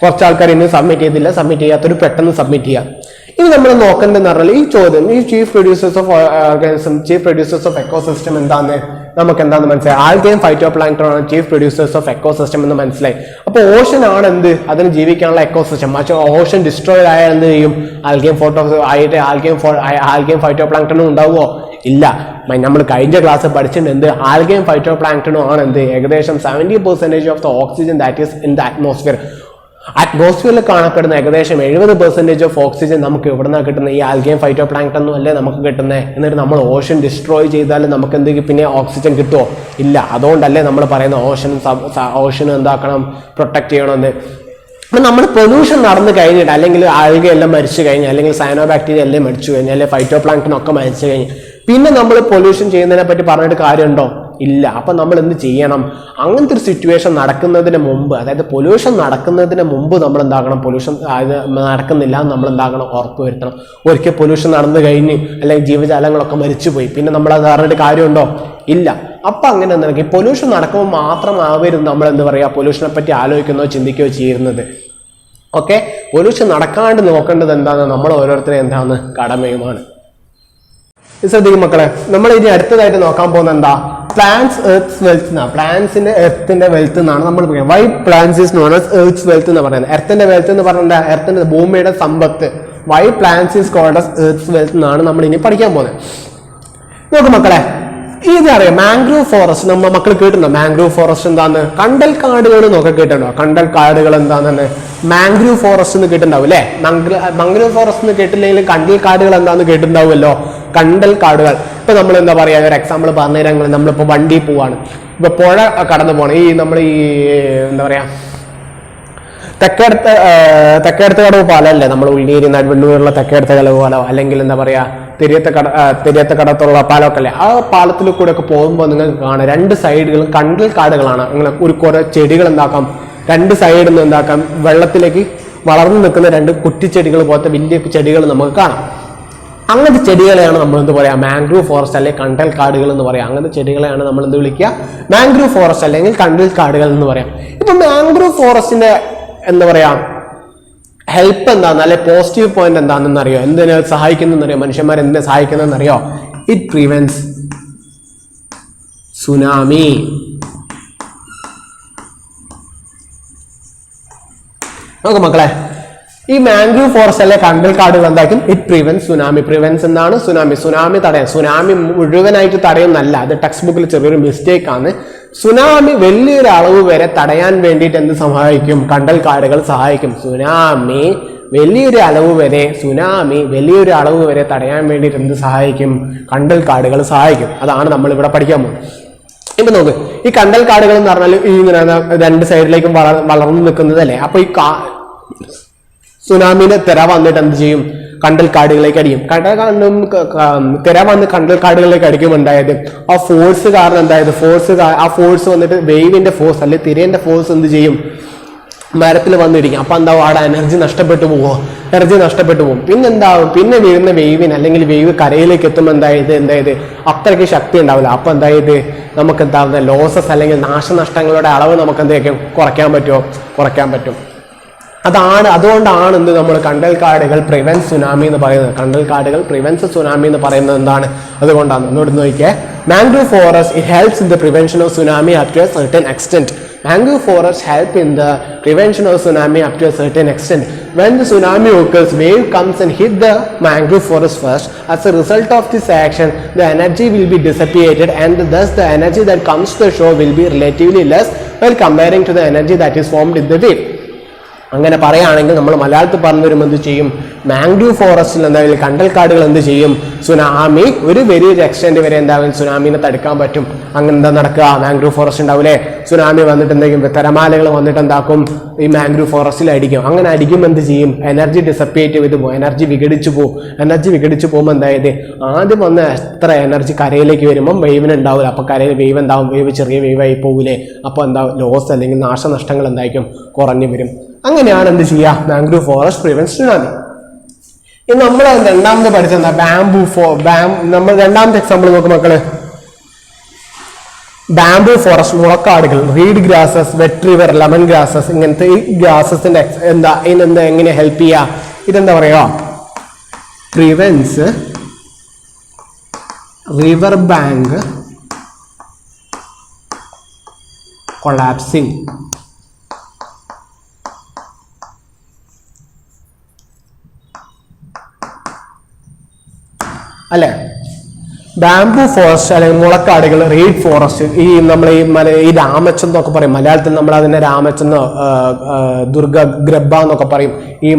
Speaker 1: കുറച്ച് ആൾക്കാർ ഇന്ന് സബ്മിറ്റ് ചെയ്തില്ല. സബ്മിറ്റ് ചെയ്യാത്തൊരു പെട്ടെന്ന് സബ്മിറ്റ് ചെയ്യാം. ഇനി നമ്മൾ നോക്കേണ്ടതെന്ന് പറഞ്ഞാൽ ഈ ചോദ്യം, ഈ chief producers of organism, chief producers of ecosystem എന്താന്ന് നമുക്ക് എന്താന്ന് മനസ്സിലായി? ആൽഗയും ഫൈറ്റോ പ്ലാങ്ക്ടൺ ആണ് ചീഫ് പ്രൊഡ്യൂസേഴ്സ് ഓഫ് എക്കോസിസ്റ്റം എന്ന് മനസ്സിലായി. അപ്പൊ ഓഷൻ ആണ് എന്ത്? അതിന് ജീവിക്കാനുള്ള എക്കോസിസ്റ്റം. പക്ഷേ ഓഷൻ ഡിസ്ട്രോയ് ആയാൽ എന്ത് ചെയ്യും? ആൽഗയും ഫൈറ്റോ പ്ലാങ്ക്ടണും ഉണ്ടാവുമോ? ഇല്ല. നമ്മൾ കഴിഞ്ഞ ക്ലാസ് പഠിച്ചിട്ടുണ്ട് എന്ത്? ആൽഗയും ഫൈറ്റോ പ്ലാങ്ക്ടണും ആണ് എന്ത്? ഏകദേശം 70% of the oxygen that is in the atmosphere. അറ്റ്മോസ്ഫിയറിൽ കാണപ്പെടുന്ന ഏകദേശം 70% ഓഫ് ഓക്സിജൻ നമുക്ക് എവിടെ നിന്നാണ് കിട്ടുന്നത്? ഈ ആൽഗയും ഫൈറ്റോ പ്ലാങ്ക്ടണും അല്ലേ നമുക്ക് കിട്ടുന്നത്. എന്നിട്ട് നമ്മൾ ഓഷൻ ഡിസ്ട്രോയ് ചെയ്താൽ നമുക്ക് എന്തെങ്കിലും പിന്നെ ഓക്സിജൻ കിട്ടുമോ? ഇല്ല. അതുകൊണ്ടല്ലേ നമ്മൾ പറയുന്ന ഓഷനും എന്താക്കണം? പ്രൊട്ടക്ട് ചെയ്യണമെന്ന്. അപ്പം നമ്മൾ പൊല്യൂഷൻ നടന്നു കഴിഞ്ഞിട്ട്, അല്ലെങ്കിൽ ആൽഗയെല്ലാം മരിച്ചു കഴിഞ്ഞ്, അല്ലെങ്കിൽ സയനോബാക്ടീരിയ എല്ലാം മരിച്ചു കഴിഞ്ഞ്, അല്ലെങ്കിൽ ഫൈറ്റോ പ്ലാങ്ക്ടൺ ഒക്കെ മരിച്ചു കഴിഞ്ഞ് പിന്നെ നമ്മൾ പൊല്യൂഷൻ ചെയ്യുന്നതിനെ പറ്റി പറഞ്ഞിട്ട് കാര്യമുണ്ടോ? ഇല്ല. അപ്പൊ നമ്മൾ എന്ത് ചെയ്യണം? അങ്ങനത്തെ ഒരു സിറ്റുവേഷൻ നടക്കുന്നതിന് മുമ്പ്, അതായത് പൊല്യൂഷൻ നടക്കുന്നതിന് മുമ്പ് നമ്മൾ എന്താക്കണം? പൊല്യൂഷൻ നടക്കുന്നില്ല എന്ന് നമ്മൾ എന്താക്കണം? ഉറപ്പ് വരുത്തണം. ഒരിക്കൽ പൊല്യൂഷൻ നടന്നു കഴിഞ്ഞ് അല്ലെങ്കിൽ ജീവജാലങ്ങളൊക്കെ മരിച്ചുപോയി പിന്നെ നമ്മൾ അത് അറിഞ്ഞിട്ട് കാര്യമുണ്ടോ? ഇല്ല. അപ്പൊ അങ്ങനെ എന്താ? പൊല്യൂഷൻ നടക്കുമ്പോൾ മാത്രമാവരുത് നമ്മൾ എന്ത് പറയാ? പൊല്യൂഷനെ പറ്റി ആലോചിക്കുന്നോ ചിന്തിക്കുകയോ ചെയ്യുന്നത്. ഓക്കെ, പൊല്യൂഷൻ നടക്കാണ്ട് നോക്കേണ്ടത് എന്താണ്? നമ്മൾ ഓരോരുത്തരും എന്താണ്? കടമയുമാണ്. ശ്രദ്ധിക്കും മക്കളെ, നമ്മൾ ഇനി അടുത്തതായിട്ട് നോക്കാൻ പോകുന്നത് എന്താ? പ്ലാന്റ്സ് എർത്ത് വെൽത്ത് എന്നാണ്. പ്ലാന്റ്സിന്റെ എർത്തിന്റെ വെൽത്ത് എന്നാണ് നമ്മൾ പറയുന്നത്. Why plants is known as earth wealth എന്ന് പറയുന്നത്. എർത്തിന്റെ വെൽത്ത് എന്ന് പറഞ്ഞാൽ എർത്തിന്റെ ഭൂമിയുടെ സമ്പത്ത്. Why plants is called as earth wealth എന്നാണ് നമ്മൾ ഇനി പഠിക്കാൻ പോകുന്നത്. നോക്ക് മക്കളെ, ഇതറിയാം മാംഗ്രൂവ് ഫോറസ്റ്റ്. നമ്മൾ മക്കൾ കേട്ടിട്ടുണ്ടോ മാംഗ്രൂവ് ഫോറസ്റ്റ് എന്താന്ന്? കണ്ടൽ കാടുകൾ എന്നൊക്കെ കേട്ടിട്ടുണ്ടോ? കണ്ടൽ കാടുകൾ എന്താണെന്ന് മാംഗ്രൂവ് ഫോറസ്റ്റ് എന്ന് കേട്ടിട്ടുണ്ടാവും അല്ലെ? മാംഗ്രൂവ് ഫോറസ്റ്റ് എന്ന് കേട്ടില്ലെങ്കിൽ കണ്ടൽ കാടുകൾ എന്താന്ന് കേട്ടിട്ടുണ്ടാവുമല്ലോ. കണ്ടൽ കാടുകൾ. ഇപ്പൊ നമ്മൾ എന്താ പറയാ, ഒരു എക്സാമ്പിൾ പറഞ്ഞുതരാം. നമ്മളിപ്പോ വണ്ടി പോവാണ്, ഇപ്പൊ പുഴ കടന്നു പോകണം. ഈ നമ്മൾ ഈ എന്താ പറയാ തെക്കേടത്ത് കടവ് പാലല്ലേ നമ്മൾ ഉള്ളിയേരി നടുവണ്ണൂരുള്ള തെക്കേടത്ത് കടവ് പാലോ, അല്ലെങ്കിൽ എന്താ പറയാ തെരിയത്ത കടത്തുള്ള പാലമൊക്കെ അല്ലേ? ആ പാലത്തിൽ കൂടെ ഒക്കെ പോകുമ്പോൾ നിങ്ങൾക്ക് കാണാം രണ്ട് സൈഡുകളും കണ്ടൽ കാടുകളാണ്. അങ്ങനെ കുറെ ചെടികൾ എന്താക്കാം, രണ്ട് സൈഡിൽ നിന്ന് എന്താക്കാം, വെള്ളത്തിലേക്ക് വളർന്നു നിൽക്കുന്ന രണ്ട് കുറ്റിച്ചെടികൾ പോലത്തെ വലിയ ചെടികൾ നമുക്ക് കാണാം. അങ്ങനത്തെ ചെടികളെയാണ് നമ്മൾ എന്ത് പറയാ? മാംഗ്രൂവ് ഫോറസ്റ്റ് അല്ലെങ്കിൽ കണ്ടൽ കാടുകൾ എന്ന് പറയാം. അങ്ങനത്തെ ചെടികളെയാണ് നമ്മൾ എന്ത് വിളിക്കുക? മാംഗ്രൂവ് ഫോറസ്റ്റ് അല്ലെങ്കിൽ കണ്ടൽ കാടുകൾ എന്ന് പറയാം. ഇപ്പൊ മാംഗ്രൂവ് ഫോറസ്റ്റിന്റെ എന്താ പറയാ ഹെൽപ്പ് എന്താന്ന്, അല്ലെ പോസിറ്റീവ് പോയിന്റ് എന്താണെന്ന് അറിയോ? എന്തിനെ സഹായിക്കുന്നറിയോ? മനുഷ്യന്മാർ എന്തിനെ സഹായിക്കുന്നറിയോ? It prevents tsunami. നോക്ക് മക്കളെ, ഈ മാംഗ്രൂവ് ഫോറസ്റ്റ് അല്ലെ കണ്ടൽ കാടുകൾ എന്താക്കും? It prevents tsunami. പ്രിവെന്റ്സ് എന്താണ്? സുനാമി തടയാൻ. സുനാമി മുഴുവനായിട്ട് തടയുന്നല്ല, അത് ടെക്സ്റ്റ് ബുക്കിൽ ചെറിയൊരു മിസ്റ്റേക്ക് ആണ്. സുനാമി വലിയൊരു അളവ് വരെ തടയാൻ വേണ്ടിയിട്ട് എന്ത് സഹായിക്കും? കണ്ടൽ കാടുകൾ സഹായിക്കും. സുനാമി വലിയൊരു അളവ് വരെ തടയാൻ വേണ്ടിയിട്ട് എന്ത് സഹായിക്കും? കണ്ടൽ കാടുകൾ സഹായിക്കും. അതാണ് നമ്മൾ ഇവിടെ പഠിക്കാൻ പോകുന്നത്. ഇപ്പൊ നോക്ക്, ഈ കണ്ടൽ കാടുകൾ എന്ന് പറഞ്ഞാൽ ഈ ഇങ്ങനെ രണ്ട് സൈഡിലേക്കും വളർന്നു നിൽക്കുന്നതല്ലേ? അപ്പൊ ഈ സുനാമിന്റെ തിര വന്നിട്ട് എന്ത് ചെയ്യും? കണ്ടൽ കാടുകളിലേക്ക് അടിക്കും. തിര വന്ന് കണ്ടൽ കാടുകളിലേക്ക് അടിക്കുമ്പോൾ ഉണ്ടായത് ആ ഫോഴ്സ് കാരണം എന്തായത്? ആ ഫോഴ്സ് വന്നിട്ട് വേവിന്റെ ഫോഴ്സ് അല്ലെ തിരേന്റെ ഫോഴ്സ് എന്ത് ചെയ്യും? മരത്തിൽ വന്നിരിക്കും. അപ്പൊ എന്താവും, അവിടെ എനർജി നഷ്ടപ്പെട്ടു പോകും. പിന്നെന്താവും, പിന്നെ വീഴുന്ന വേവിന് അല്ലെങ്കിൽ വേവ് കരയിലേക്ക് എത്തുമ്പോൾ എന്തായത് അത്രയ്ക്ക് ശക്തി ഉണ്ടാവില്ല. അപ്പൊ നമുക്ക് എന്താവുന്ന ലോസസ് അല്ലെങ്കിൽ നാശനഷ്ടങ്ങളുടെ അളവ് നമുക്ക് എന്തായിരിക്കും കുറയ്ക്കാൻ പറ്റും. അതുകൊണ്ടാണ് എന്ത് നമ്മൾ കണ്ടൽക്കാടുകൾ പ്രിവെന്റ് സുനാമി എന്ന് പറയുന്നത്. കണ്ടൽക്കാടുകൾ പ്രിവെൻസ് സുനാമി എന്ന് പറയുന്നത് എന്താണ്? അതുകൊണ്ടാണ്. ഒന്നുകൂടി നോക്കിയേ. Mangrove forest it helps in the prevention of tsunami up to a certain extent. Mangrove forests help in the prevention of tsunami up to a certain extent. When the tsunami occurs, wave comes and hit the mangrove forest first. As a result of this action, the energy will be dissipated and thus the energy that comes to the shore will be relatively less while comparing to the energy that is formed in the wave. അങ്ങനെ പറയുകയാണെങ്കിൽ നമ്മൾ മലയാളത്തിൽ പറഞ്ഞു വരുമ്പോൾ എന്ത് ചെയ്യും? Mangrove ഫോറസ്റ്റിൽ എന്തായാലും കണ്ടൽക്കാടുകൾ എന്ത് ചെയ്യും? സുനാമി ഒരു വലിയൊരു എക്സ്റ്റെന്റ് വരെ എന്തായാലും സുനാമിനെ തടുക്കാൻ പറ്റും. അങ്ങനെ എന്താ നടക്കുക? മാംഗ്രൂവ് ഫോറസ്റ്റ് ഉണ്ടാവില്ലേ, സുനാമി വന്നിട്ട് എന്തെങ്കിലും തിരമാലകൾ വന്നിട്ട് എന്താക്കും? ഈ മാംഗ്രൂവ് ഫോറസ്റ്റിൽ അടിക്കും. അങ്ങനെ അടിക്കുമ്പോൾ എന്ത് ചെയ്യും? എനർജി ഡിസപ്പേറ്റ് ചെയ്ത് പോകും, എനർജി വിഘടിച്ചു പോകുമ്പോൾ എന്തായത് ആദ്യം വന്ന എത്ര എനർജി കരയിലേക്ക് വരുമ്പോൾ വേവിന് ഉണ്ടാവില്ല. അപ്പൊ കരയിൽ വേവ് എന്താവും? വേവ് ചെറിയ വേവായി പോകൂലേ. അപ്പൊ എന്താ ലോസ് അല്ലെങ്കിൽ നാശനഷ്ടങ്ങൾ എന്തായിരിക്കും? കുറഞ്ഞു വരും. അങ്ങനെയാണ് എന്ത് ചെയ്യുക? Mangrove forest prevents tsunami. ഇനി നമ്മൾ രണ്ടാമത് പഠിച്ചെന്താ? നമ്മൾ രണ്ടാമത്തെ എക്സാമ്പിൾ നോക്കും മക്കള്. ബാംബു ഫോറസ്റ്റ്, മുളക്കാടുകൾ, reed grasses, wet river, lemon grasses, ഇങ്ങനത്തെ ഈ ഗ്രാസസിന്റെ എങ്ങനെ ഹെൽപ്പ് ചെയ്യുക? ഇതെന്താ പറയുക? Prevents river bank collapsing. അല്ലെ? ബാംബു ഫോറസ്റ്റ് അല്ലെങ്കിൽ മുളക്കാടുകൾ, റീഡ് ഫോറസ്റ്റ്, ഈ രാമച്ചം എന്നൊക്കെ പറയും മലയാളത്തിൽ. നമ്മൾ അതിനെ രാമച്ചെന്നോ ദുർഗ എന്നൊക്കെ പറയും. ഈ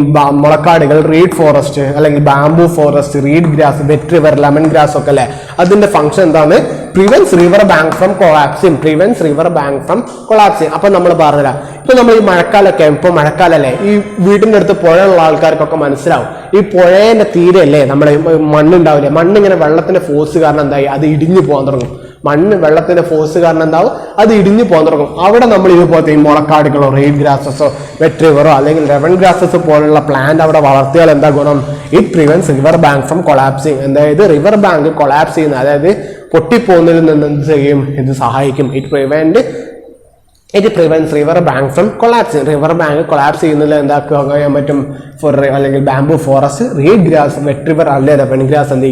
Speaker 1: മുളക്കാടുകൾ, റീഡ് ഫോറസ്റ്റ് അല്ലെങ്കിൽ bamboo forest, reed grass, wet river, lemon grass ഒക്കെ അല്ലെ, അതിന്റെ ഫംഗ്ഷൻ എന്താണ്? Prevents river bank from collapsing. അപ്പൊ നമ്മൾ പറഞ്ഞുതരാം. ഇപ്പൊ നമ്മൾ ഈ മഴക്കാലൊക്കെ, ഇപ്പൊ മഴക്കാലല്ലേ, ഈ വീടിന്റെ അടുത്ത് പുഴയുള്ള ആൾക്കാർക്കൊക്കെ മനസ്സിലാവും. ഈ പുഴേന്റെ തീരല്ലേ നമ്മുടെ മണ്ണുണ്ടാവില്ലേ, മണ്ണിങ്ങനെ വെള്ളത്തിന്റെ ഫോഴ്സ് കാരണം എന്തായി? അത് ഇടിഞ്ഞു പോകാൻ തുടങ്ങും. വെള്ളത്തിന്റെ ഫോഴ്സ് കാരണം എന്താവും? അത് ഇടിഞ്ഞു പോകാൻ തുടങ്ങും. അവിടെ നമ്മൾ ഇതുപോലത്തെ ഈ മുളക്കാടുകളോ, റീഡ് ഗ്രാസസോ, വെറ്റ് റിവറോ അല്ലെങ്കിൽ ലെമൺ ഗ്രാസസ് പോലുള്ള പ്ലാന്റ് അവിടെ വളർത്തിയാൽ എന്താ ഗുണം? It prevents river bank from collapsing. അതായത് റിവർ ബാങ്ക് കൊളാപ്സ് ചെയ്യുന്ന, അതായത് പൊട്ടിപ്പോകുന്നതിൽ നിന്ന് എന്ത് ചെയ്യും? ഇത് സഹായിക്കും. It prevents river bank from collapsing. River bank collapse ചെയ്യുന്നതിൽ എന്താക്കാൻ പറ്റും? അല്ലെങ്കിൽ bamboo forest, reed grass, wet river അല്ലെങ്കിൽ ലെമൺ ഗ്രാസ് എന്ത്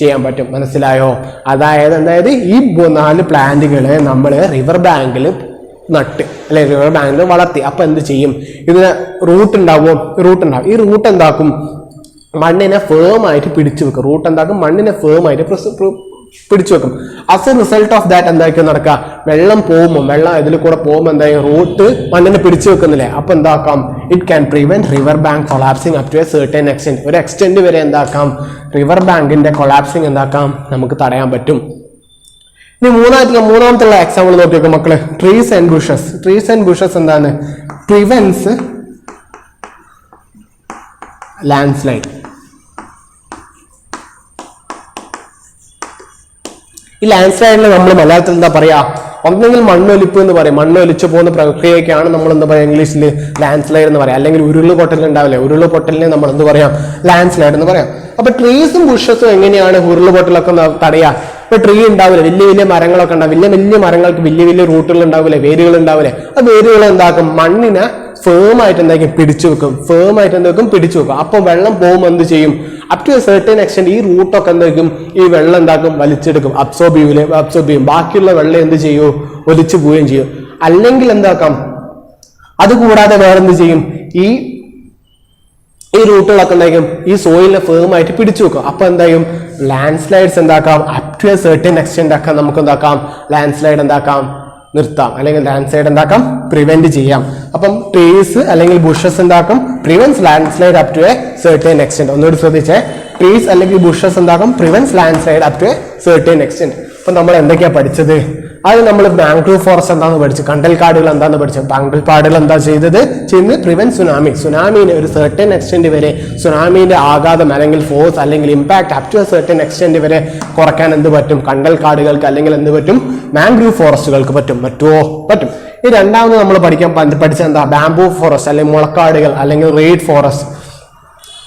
Speaker 1: ചെയ്യാൻ പറ്റും? മനസ്സിലായോ? അതായത് ഈ 4 പ്ലാന്റുകളെ നമ്മൾ റിവർ ബാങ്കിൽ നട്ട് അല്ലെ റിവർ ബാങ്കിൽ വളർത്തി. അപ്പൊ എന്ത് ചെയ്യും? ഇതിന് റൂട്ട് ഉണ്ടാവും. ഈ റൂട്ട് എന്താക്കും? മണ്ണിനെ ഫേം ആയിട്ട് പിടിച്ചു വെക്കും. മണ്ണിനെ ഫേം ആയിട്ട് പിടിച്ചു വെക്കും. As A result of that എന്തായിരിക്കും നടക്കുക? വെള്ളം ഇതിൽ കൂടെ പോകുമ്പോൾ എന്തായാലും റൂട്ട് മണ്ണിനെ പിടിച്ചു വെക്കുന്നില്ലേ. അപ്പൊ എന്താക്കാം? It can prevent river bank collapsing up to a certain extent. ഒരു എക്സ്റ്റെന്റ് വരെ എന്താക്കാം? റിവർ ബാങ്കിന്റെ കൊളാപ്സിങ് എന്താക്കാം? നമുക്ക് തടയാൻ പറ്റും. ഇനി മൂന്നാമത്തെ എക്സാമ്പിൾ നോക്കി നോക്കും മക്കള്. ട്രീസ് ആൻഡ് ബുഷസ് എന്താണ്? Prevents land slide. ഈ ലാൻഡ് സ്ലൈഡിന് നമ്മൾ മലയാളത്തിൽ എന്താ പറയാ? ഒന്നെങ്കിൽ മണ്ണൊലിപ്പ് എന്ന് പറയും. മണ്ണൊലിച്ചു പോകുന്ന പ്രക്രിയക്കാണ് നമ്മൾ എന്താ പറയാ ഇംഗ്ലീഷിൽ ലാൻഡ് സ്ലൈഡ് എന്ന് പറയാം. അല്ലെങ്കിൽ ഉരുളുപൊട്ടൽ ഉണ്ടാവില്ലേ, ഉരുളുപൊട്ടലിനെ നമ്മൾ എന്ത് പറയാം? ലാൻഡ് സ്ലൈഡ് എന്ന് പറയാം. അപ്പൊ ട്രീസും ബുഷസും എങ്ങനെയാണ് ഉരുളുപൊട്ടലൊക്കെ തടയാ? ഇപ്പൊ ട്രീ ഉണ്ടാവില്ലേ, വലിയ മരങ്ങളൊക്കെ ഉണ്ടാവും. വലിയ മരങ്ങൾക്ക് വലിയ റൂട്ടുകൾ ഉണ്ടാവില്ലേ, വേരുകൾ ഉണ്ടാവില്ലേ. ആ വേരുകൾ എന്താക്കും? മണ്ണിനെ ഫേം ആയിട്ട് എന്താക്കും? പിടിച്ചു വെക്കും. അപ്പൊ വെള്ളം പോകുമ്പോൾ എന്ത് ചെയ്യും? Up to a certain extent ഈ റൂട്ടൊക്കെ എന്താക്കും? ഈ വെള്ളം എന്താക്കും? വലിച്ചെടുക്കും, അബ്സോർബ് ചെയ്യും. ബാക്കിയുള്ള വെള്ളം എന്ത് ചെയ്യൂ? ഒലിച്ചു പോവുകയും ചെയ്യും. അല്ലെങ്കിൽ എന്താക്കാം? അതുകൂടാതെ വേറെന്ത് ചെയ്യും? ഈ റൂട്ടുകളൊക്കെ എന്തായിരിക്കും? ഈ സോയിലിനെ ഫേം ആയിട്ട് പിടിച്ചു വെക്കും. അപ്പൊ എന്തായും? ലാൻഡ് സ്ലൈഡ്സ് എന്താക്കാം? Up to a certain extent ഒക്കെ നമുക്ക് എന്താക്കാം? Land slide എന്താക്കാം? നിർത്താം. അല്ലെങ്കിൽ ലാൻഡ് സ്ലൈഡ് എന്താക്കാം? പ്രിവെന്റ് ചെയ്യാം. അപ്പം ട്രീസ് അല്ലെങ്കിൽ ബുഷസ് എന്താക്കും? Prevents landslide up to a certain extent. ഒന്നുകൂടി ശ്രദ്ധിച്ചേ. ട്രീസ് അല്ലെങ്കിൽ ബുഷസ് എന്താക്കും? Prevents landslide up to a certain extent. അപ്പൊ നമ്മൾ എന്തൊക്കെയാ പഠിച്ചത്? അത് നമ്മൾ മാംഗ്രൂവ് ഫോറസ്റ്റ് എന്താണെന്ന് പഠിച്ചു, കണ്ടൽക്കാടുകൾ എന്താണെന്ന് പഠിച്ചു. കണ്ടൽക്കാടുകൾ എന്താ ചെയ്യുന്നത് പ്രിവെന്റ് സുനാമിനെ ഒരു സർട്ടൻ എക്സ്റ്റെന്റ് വരെ സുനാമിന്റെ ആഘാതം അല്ലെങ്കിൽ ഫോഴ്സ് അല്ലെങ്കിൽ impact up to certain extent വരെ കുറയ്ക്കാൻ എന്ത് പറ്റും? കണ്ടൽക്കാടുകൾക്ക് അല്ലെങ്കിൽ എന്ത് പറ്റും? മാംഗ്രൂവ് ഫോറസ്റ്റുകൾക്ക് പറ്റും. പറ്റും. ഈ രണ്ടാമത് നമ്മൾ പഠിച്ച എന്താ? ബാംബൂ ഫോറസ്റ്റ് അല്ലെങ്കിൽ മുളക്കാടുകൾ അല്ലെങ്കിൽ റെയ്ഡ് ഫോറസ്റ്റ്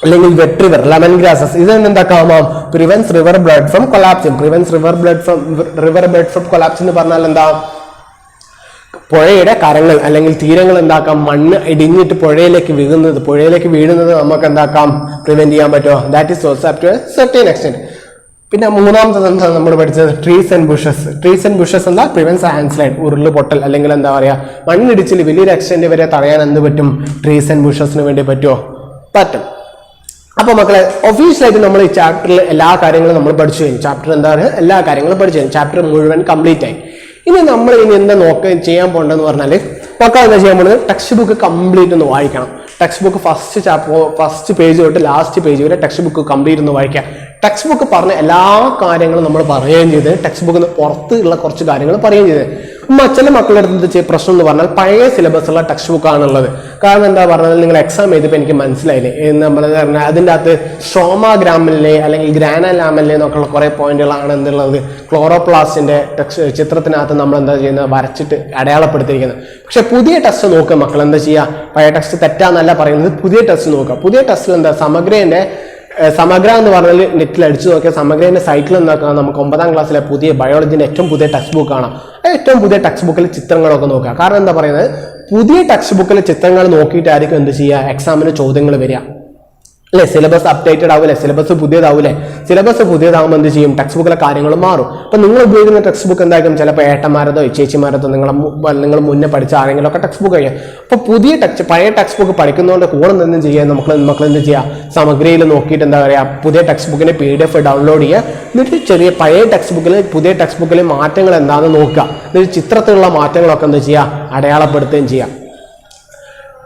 Speaker 1: അല്ലെങ്കിൽ വെറ്റ് റിവർ, ലെമൺ ഗ്രാസസ്. ഇതൊന്നും എന്താക്കാമാം? Prevents river blood from collapsing. River blood from collapse എന്ന് പറഞ്ഞാൽ എന്താ? പുഴയുടെ കരങ്ങൾ അല്ലെങ്കിൽ തീരങ്ങൾ എന്താക്കാം? മണ്ണ് ഇടിഞ്ഞിട്ട് പുഴയിലേക്ക് വീഴുന്നത് നമുക്ക് എന്താക്കാം? പ്രിവെന്റ് ചെയ്യാൻ പറ്റുമോ? That is also up to a certain extent. പിന്നെ മൂന്നാമത്തത് എന്താ നമ്മൾ പഠിച്ചത്? ട്രീസ് ആൻഡ് ബുഷസ് എന്താ? പ്രിവെൻസ് ലാൻഡ് സ്ലൈഡ്, ഉരുൾപൊട്ടൽ അല്ലെങ്കിൽ എന്താ പറയാ മണ്ണിടിച്ചിൽ വലിയൊരു എക്സ്റ്റെന്റ് വരെ തടയാൻ എന്ത് പറ്റും? ട്രീസ് ആൻഡ് ബുഷസിന് വേണ്ടി പറ്റും. അപ്പൊ മക്കളെ, ഒഫീഷ്യലായിട്ട് നമ്മൾ ഈ ചാപ്റ്ററിൽ എല്ലാ കാര്യങ്ങളും നമ്മൾ പഠിച്ചു കഴിഞ്ഞു. ചാപ്റ്റർ എന്താണ്? എല്ലാ കാര്യങ്ങളും പഠിച്ചു കഴിഞ്ഞു. ചാപ്റ്റർ മുഴുവൻ കംപ്ലീറ്റ് ആയി. ഇനി നമ്മൾ എന്താ ചെയ്യാൻ പോകേണ്ടതെന്ന് പറഞ്ഞാൽ, മക്കൾ എന്താ ചെയ്യാൻ പോകുന്നത്? ടെക്സ്റ്റ് ബുക്ക് കംപ്ലീറ്റ് ഒന്ന് വായിക്കണം. ടെക്സ്റ്റ് ബുക്ക് ഫസ്റ്റ് പേജ് തൊട്ട് ലാസ്റ്റ് പേജ് വരെ ടെക്സ്റ്റ് ബുക്ക് കംപ്ലീറ്റ് ഒന്ന് വായിക്കാം. ടെക്സ്റ്റ് ബുക്ക് പറഞ്ഞ എല്ലാ കാര്യങ്ങളും നമ്മൾ പറയുകയും ചെയ്ത്, ടെക്സ്റ്റ് ബുക്കിന് പുറത്തുള്ള കുറച്ച് കാര്യങ്ങൾ പറയുകയും ചെയ്ത്. ചില മക്കളുടെ അടുത്ത് പ്രശ്നം എന്ന് പറഞ്ഞാൽ പഴയ സിലബസ് ഉള്ള ടെക്സ്റ്റ് ബുക്കാണുള്ളത്. കാരണം എന്താ പറഞ്ഞാൽ, നിങ്ങൾ എക്സാം ചെയ്തപ്പോൾ എനിക്ക് മനസ്സിലായില്ലേ നമ്മൾ പറഞ്ഞാൽ അതിൻ്റെ അകത്ത് സ്ട്രോമാഗ്രാമിലെ അല്ലെങ്കിൽ ഗ്രാനലാമിലെ എന്നൊക്കെയുള്ള കുറേ പോയിന്റുകളാണ് എന്തുള്ളത് ക്ലോറോപ്ലാസ്റ്റിന്റെ ചിത്രത്തിനകത്ത് നമ്മൾ എന്താ ചെയ്യുന്നത്? വരച്ചിട്ട് അടയാളപ്പെടുത്തിയിരിക്കുന്നത്. പക്ഷെ പുതിയ ടെസ്റ്റ് നോക്കുക മക്കൾ, എന്താ ചെയ്യുക? പഴയ ടെസ്റ്റ് തെറ്റാന്നല്ല പറയുന്നത്, പുതിയ ടെസ്റ്റ് നോക്കുക. പുതിയ ടെസ്റ്റിൽ എന്താ? സമഗ്ര എന്ന് പറഞ്ഞാൽ നെറ്റിൽ അടിച്ചു നോക്കിയാൽ സമഗ്രന്റെ സൈറ്റിൽ എന്താക്കാം? നമുക്ക് 9ാം ക്ലാസ്സിലെ പുതിയ ബയോളജിന്റെ ഏറ്റവും പുതിയ ടെക്സ്റ്റ് ബുക്ക് കാണാം. ഏറ്റവും പുതിയ ടെക്സ്റ്റ് ബുക്കിൽ ചിത്രങ്ങളൊക്കെ നോക്കുക. കാരണം എന്താ പറയുന്നത്? പുതിയ ടെക്സ്റ്റ് ബുക്കിലെ ചിത്രങ്ങൾ നോക്കിയിട്ടായിരിക്കും എന്ത് ചെയ്യുക? എക്സാമിന് ചോദ്യങ്ങൾ വരിക. അല്ലെ? സിലബസ് അപ്ഡേറ്റഡ് ആവൂലേ? സിലബസ് പുതിയതാവൂലേ? സിലബസ് പുതിയതാകുമ്പോൾ എന്ത് ചെയ്യും? ടെക്സ്റ്റ് ബുക്കിലെ കാര്യങ്ങൾ മാറും. അപ്പൊ നിങ്ങൾ ഉപയോഗിക്കുന്ന ടെക്സ്റ്റ് ബുക്ക് എന്തായിരിക്കും? ചിലപ്പോൾ ഏട്ടന്മാരതോ ചേച്ചിമാരതോ നിങ്ങൾ മുന്നേ പഠിച്ച ആരെങ്കിലും ഒക്കെ ടെക്സ്റ്റ് ബുക്ക് കഴിയാം. അപ്പൊ പഴയ ടെക്സ്റ്റ് ബുക്ക് പഠിക്കുന്നതുകൊണ്ട് കൂടെ നിന്ന് ചെയ്യാൻ മക്കൾ എന്ത് ചെയ്യുക? സമഗ്രയിൽ നോക്കിയിട്ട് എന്താ പറയുക? പുതിയ ടെക്സ്റ്റ് ബുക്കിന്റെ PDF ഡൗൺലോഡ് ചെയ്യുക. എന്നിട്ട് പഴയ ടെക്സ്റ്റ് ബുക്കിൽ പുതിയ ടെക്സ്റ്റ് ബുക്കിലെ മാറ്റങ്ങൾ എന്താണെന്ന് നോക്കുക. എന്നിട്ട് ചിത്രത്തിലുള്ള മാറ്റങ്ങളൊക്കെ എന്താ ചെയ്യുക? അടയാളപ്പെടുത്തുകയും ചെയ്യാം.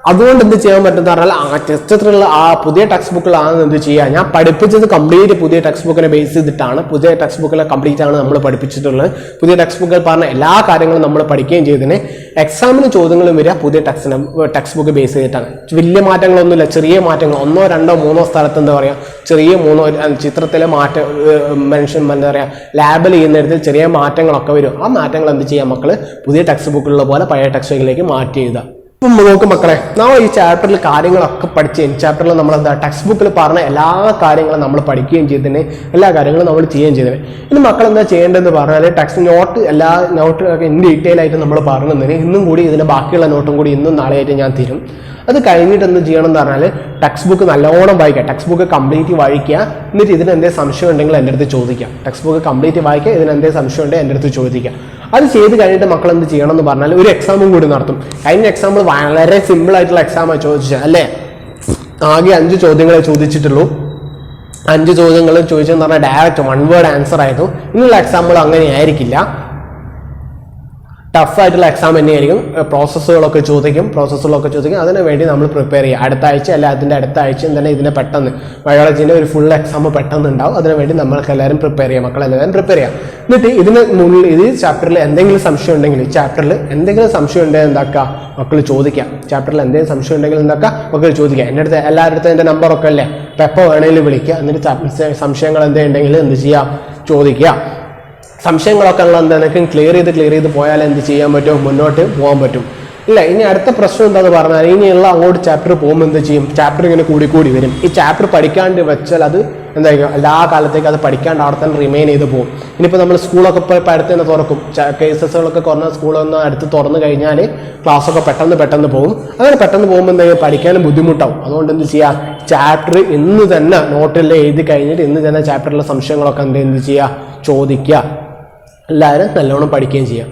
Speaker 1: അതുകൊണ്ട് എന്ത് ചെയ്യാൻ പറ്റുന്ന പറഞ്ഞാൽ ആ ടെക്സ്റ്റിലുള്ള ആ പുതിയ ടെക്സ്റ്റ് ബുക്കിലാണ് എന്ത് ചെയ്യുക? ഞാൻ പഠിപ്പിച്ചത് കംപ്ലീറ്റ് പുതിയ ടെക്സ്റ്റ് ബുക്കിനെ ബേസ് ചെയ്തിട്ടാണ്. പുതിയ ടെക്സ്റ്റ് ബുക്കിലെ കംപ്ലീറ്റ് ആണ് നമ്മൾ പഠിപ്പിച്ചിട്ടുള്ളത്. പുതിയ ടെക്സ്റ്റ് ബുക്കിൽ പറഞ്ഞ എല്ലാ കാര്യങ്ങളും നമ്മൾ പഠിക്കുകയും ചെയ്തതിന് എക്സാമിന് ചോദ്യങ്ങളും വരിക പുതിയ ടെക്സ്റ്റ് ബുക്ക് ബേസ് ചെയ്തിട്ടാണ്. വലിയ മാറ്റങ്ങളൊന്നുമില്ല, ചെറിയ മാറ്റങ്ങൾ 1, 2, 3 സ്ഥലത്ത് എന്താ പറയുക? ചെറിയ 3 ചിത്രത്തിലെ മാറ്റം എന്താ പറയുക? ലാബിൽ ചെയ്യുന്നിടത്തിൽ ചെറിയ മാറ്റങ്ങളൊക്കെ വരും. ആ മാറ്റങ്ങൾ എന്ത് ചെയ്യാം മക്കൾ? പുതിയ ടെക്സ്റ്റ് ബുക്കിലുള്ള പോലെ പഴയ ടെക്സ്റ്റ് ബുക്കിലേക്ക് മാറ്റി എഴുതുക. നോക്കും മക്കളെ, നമ്മൾ ഈ ചാപ്റ്ററിൽ കാര്യങ്ങളൊക്കെ പഠിച്ച് ചാപ്റ്ററിൽ നമ്മൾ എന്താ ടെക്സ്റ്റ് ബുക്കിൽ പറഞ്ഞ എല്ലാ കാര്യങ്ങളും നമ്മൾ പഠിക്കുകയും ചെയ്തതിന് എല്ലാ കാര്യങ്ങളും നമ്മൾ ചെയ്യുകയും ചെയ്തതിന്. ഇനി മക്കൾ എന്താ ചെയ്യേണ്ടതെന്ന് പറഞ്ഞാൽ ടെക്സ്റ്റ് എല്ലാ നോട്ടൊക്കെ ഇൻ ഡീറ്റെയിൽ ആയിട്ട് നമ്മൾ പറഞ്ഞതിന് ഇന്നും കൂടി ഇതിന്റെ ബാക്കിയുള്ള നോട്ടും കൂടി ഇന്നും നാളെയായിട്ട് ഞാൻ തരും. അത് കഴിഞ്ഞിട്ട് എന്ത് ചെയ്യണം എന്ന് പറഞ്ഞാൽ ടെക്സ്റ്റ് ബുക്ക് നല്ലോണം വായിക്കുക. ടെക്സ്റ്റ് ബുക്ക് കംപ്ലീറ്റ് വായിക്കുക. എന്നിട്ട് ഇതിന് എന്തെങ്കിലും സംശയം ഉണ്ടെങ്കിൽ എൻ്റെ അടുത്ത് ചോദിക്കാം. ടെക്സ്റ്റ് ബുക്ക് കംപ്ലീറ്റ് വായിക്കുക. ഇതിന് എന്തെങ്കിലും സംശയം ഉണ്ടെങ്കിൽ എൻ്റെ അടുത്ത് ചോദിക്കാം. അത് ചെയ്ത് കഴിഞ്ഞിട്ട് മക്കൾ എന്ത് ചെയ്യണം എന്ന് പറഞ്ഞാൽ ഒരു എക്സാമും കൂടി നടത്തും. കഴിഞ്ഞ എക്സാമ്പിൾ വളരെ സിമ്പിൾ ആയിട്ടുള്ള എക്സാമാണ് ചോദിച്ചത് അല്ലേ? ആകെ 5 ചോദ്യങ്ങളെ ചോദിച്ചിട്ടുള്ളൂ. 5 ചോദ്യങ്ങൾ ചോദിച്ചെന്ന് പറഞ്ഞാൽ ഡയറക്റ്റ് 1 വേർഡ് ആൻസർ ആയിരുന്നു. ഇനിയുള്ള എക്സാമ്പിൾ അങ്ങനെ ആയിരിക്കില്ല, ടഫ് ആയിട്ടുള്ള എക്സാം തന്നെയായിരിക്കും. പ്രോസസ്സുകളൊക്കെ ചോദിക്കും. അതിനു വേണ്ടി നമ്മൾ പ്രിപ്പയർ ചെയ്യുക. അടുത്ത ആഴ്ച അല്ല അതിൻ്റെ അടുത്ത ആഴ്ച തന്നെ ഇതിനെ പെട്ടെന്ന് ബയോളജീൻ്റെ ഒരു ഫുൾ എക്സാം പെട്ടെന്ന് ഉണ്ടാവും. അതിനു വേണ്ടി നമ്മൾക്ക് എല്ലാവരും പ്രിപ്പയർ ചെയ്യാം. മക്കളെല്ലാവരും പ്രിപ്പയർ ചെയ്യാം. എന്നിട്ട് ഇതിന് മുന്നിൽ ഈ ചാപ്റ്ററിൽ എന്തെങ്കിലും സംശയം ഉണ്ടെങ്കിൽ എന്താക്കുക? മക്കൾ ചോദിക്കാം. ചാപ്റ്ററിൽ എന്തെങ്കിലും സംശയം ഉണ്ടെങ്കിൽ എന്താക്കുക? മക്കൾ ചോദിക്കുക. എൻ്റെ അടുത്ത് എല്ലാവരുടെ അടുത്ത് എൻ്റെ നമ്പറൊക്കെ അല്ലേ? അപ്പം എപ്പോൾ വേണമെങ്കിലും വിളിക്കുക. എന്നിട്ട് സംശയങ്ങൾ എന്തെങ്കിലും എന്ത് ചെയ്യുക? ചോദിക്കുക. സംശയങ്ങളൊക്കെ ഉള്ള എന്തെങ്കിലും ക്ലിയർ ചെയ്ത് പോയാൽ എന്ത് ചെയ്യാൻ പറ്റും? മുന്നോട്ട് പോകാൻ പറ്റും. ഇല്ല, ഇനി അടുത്ത പ്രശ്നം എന്താന്ന് പറഞ്ഞാൽ ഇനിയുള്ള അങ്ങോട്ട് ചാപ്റ്റർ പോകുമ്പോൾ എന്ത് ചെയ്യും? ചാപ്റ്റർ ഇങ്ങനെ കൂടി വരും. ഈ ചാപ്റ്റർ പഠിക്കാണ്ട് വെച്ചാൽ അത് എന്തായിരിക്കും? എല്ലാ കാലത്തേക്ക് അത് പഠിക്കാണ്ട് അവിടെ തന്നെ റിമെയിൻ ചെയ്ത് പോകും. ഇനിയിപ്പോൾ നമ്മൾ സ്കൂളൊക്കെ ഇപ്പോൾ അടുത്ത് തന്നെ തുറക്കും. കേസസുകളൊക്കെ കുറഞ്ഞ സ്കൂളൊന്ന് അടുത്ത് തുറന്നു കഴിഞ്ഞാൽ ക്ലാസ്സൊക്കെ പെട്ടെന്ന് പോകും. അങ്ങനെ പെട്ടെന്ന് പോകുമ്പോൾ എന്തെങ്കിലും പഠിക്കാനും ബുദ്ധിമുട്ടാവും. അതുകൊണ്ട് എന്ത് ചെയ്യുക? ചാപ്റ്റർ ഇന്ന് തന്നെ നോട്ടിൽ എഴുതി കഴിഞ്ഞിട്ട് ഇന്ന് തന്നെ ചാപ്റ്ററിലെ സംശയങ്ങളൊക്കെ എന്ത് ചെയ്യുക? ചോദിക്കുക. എല്ലാവരും നല്ലോണം പഠിക്കുകയും ചെയ്യാം.